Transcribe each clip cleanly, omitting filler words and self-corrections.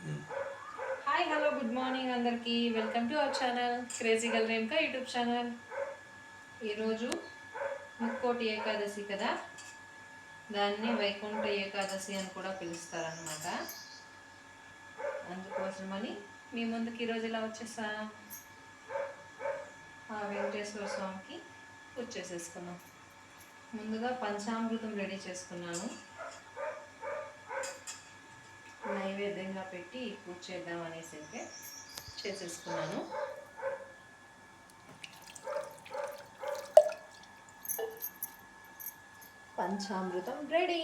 Hi hello good morning అందరికీ welcome to our channel crazy girl Renuka YouTube channel. ఈరోజు ముక్కోటి ఏకాదశి కదా, దాన్ని వైకుంఠ ఏకాదశి అని కూడా పిలుస్తారనమాట. అందుకోసమని మీ ముందుకు ఈరోజు ఇలా వచ్చేసా, ఆ వెంకటేశ్వర స్వామికి పూజ చేసేసుకున్నాం. ముందుగా పంచామృతం రెడీ చేసుకున్నాను, నైవేద్యంగా పెట్టి పూజ చేద్దాం అనేసి అయితే చేసేసుకున్నాను. పంచామృతం రెడీ.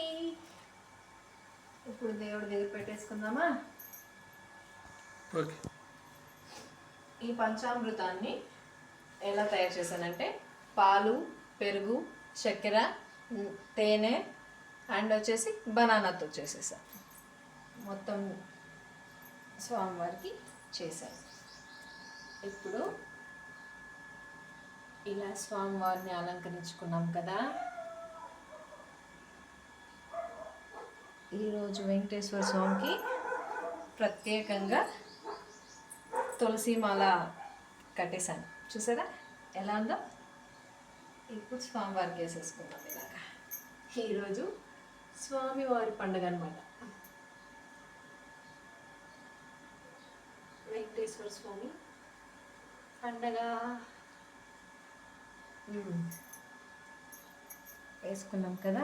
ఇప్పుడు దేవుడి దగ్గర పెట్టేసుకుందామా. ఓకే. ఈ పంచామృతాన్ని ఎలా తయారు చేశానంటే, పాలు, పెరుగు, చక్కెర, తేనె అండ్ వచ్చేసి బనానాతో చేసేసాను. మొత్తం స్వామివారికి చేశాను. ఇప్పుడు ఇలా స్వామివారిని అలంకరించుకున్నాం కదా. ఈరోజు వెంకటేశ్వర స్వామికి ప్రత్యేకంగా తులసి మాల కట్టేశాను. చూసారా ఎలా ఉందో. ఇప్పుడు స్వామివారికి వేసేసుకున్నాం ఇలాగా. ఈరోజు స్వామివారి పండుగ అనమాట. వెంకటేశ్వర స్వామి పండగ వేసుకున్నాం కదా.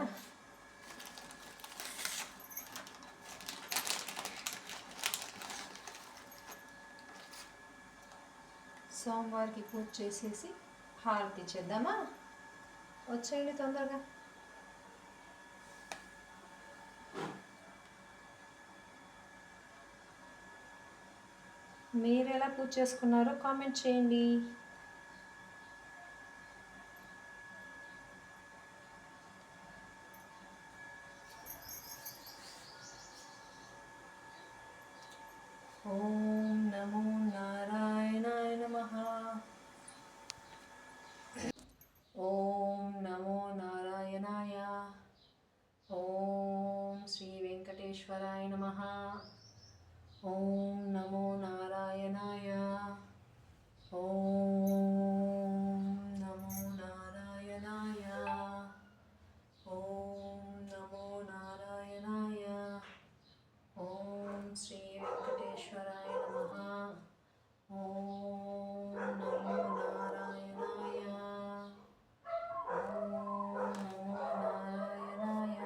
సోమవారికి పూజ చేసేసి హారతి ఇచ్చేద్దామా. వచ్చేయండి తొందరగా. మీరు ఎలా పూజ చేసుకున్నారో కామెంట్ చేయండి. ఓం నమో నారాయణాయ నమః. ఓం నమో నారాయణాయ. ఓం శ్రీ వెంకటేశ్వరాయ నమః. ఓం నమో నారాయణాయ. ఓం నమో నారాయణాయ. ఓం నమో నారాయణాయ. ఓం శ్రీ వెంకటేశ్వరాయ నమః. ఓం నమో నారాయణాయ. ఓం నమో నారాయణాయ.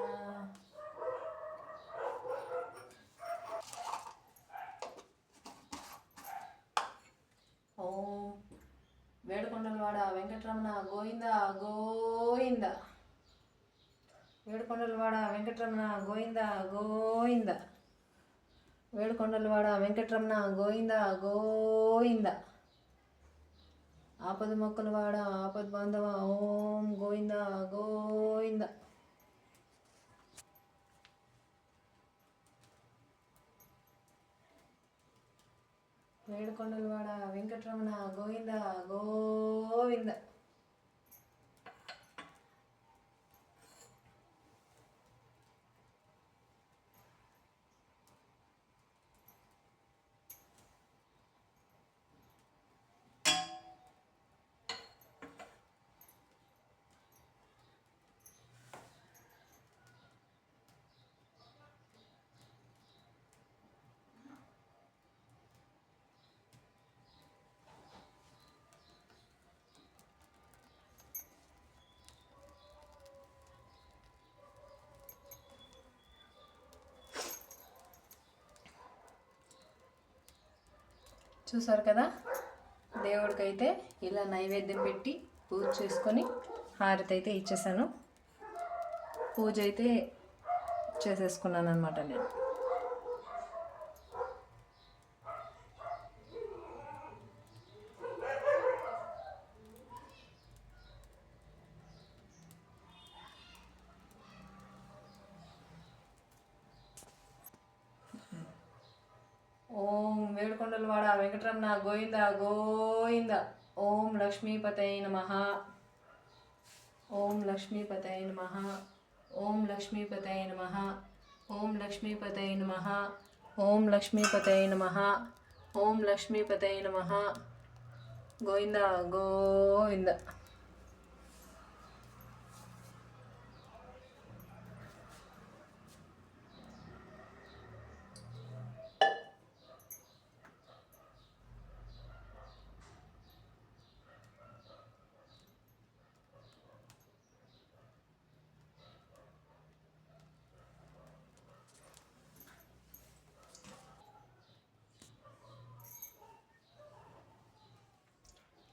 ఓం వేడుకొండలవాడ వెంకటరమణ గోవింద గోవింద. వేడుకొండలవాడ వెంకటరమణ గోవింద గోవింద. వేడుకొండలవాడ వెంకటరమణ గోవింద గోవింద. ఆపద మొక్కలవాడ ఆపద బాంధవ ఓం గోవింద గోవింద. వేడుకొండలవాడ వెంకటరమణ గోవింద గోవింద. చూసారు కదా, దేవుడికైతే ఇలా నైవేద్యం పెట్టి పూజ చేసుకొని హారతి అయితే ఇచ్చేసాను. పూజ అయితే చేసేసుకున్నాను అనమాట నేను. ఓం వేడుకొండలవాడ వెంకటరమణ గోవింద గోవింద. ఓం లక్ష్మీపతయ నమః. ఓం లక్ష్మీపతయ నమః. ఓం లక్ష్మీపతయ నమః. ఓం లక్ష్మీపతయ నమః. ఓం లక్ష్మీపతయ నమః. ఓం లక్ష్మీపతయ నమః. గోవింద గోవింద.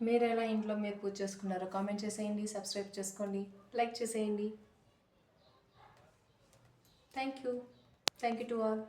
మీరు ఎలా ఇంట్లో మీరు పూజ చేసుకున్నారో కామెంట్ చేసేయండి, సబ్స్క్రైబ్ చేసుకోండి, లైక్ చేసేయండి. Thank you to all.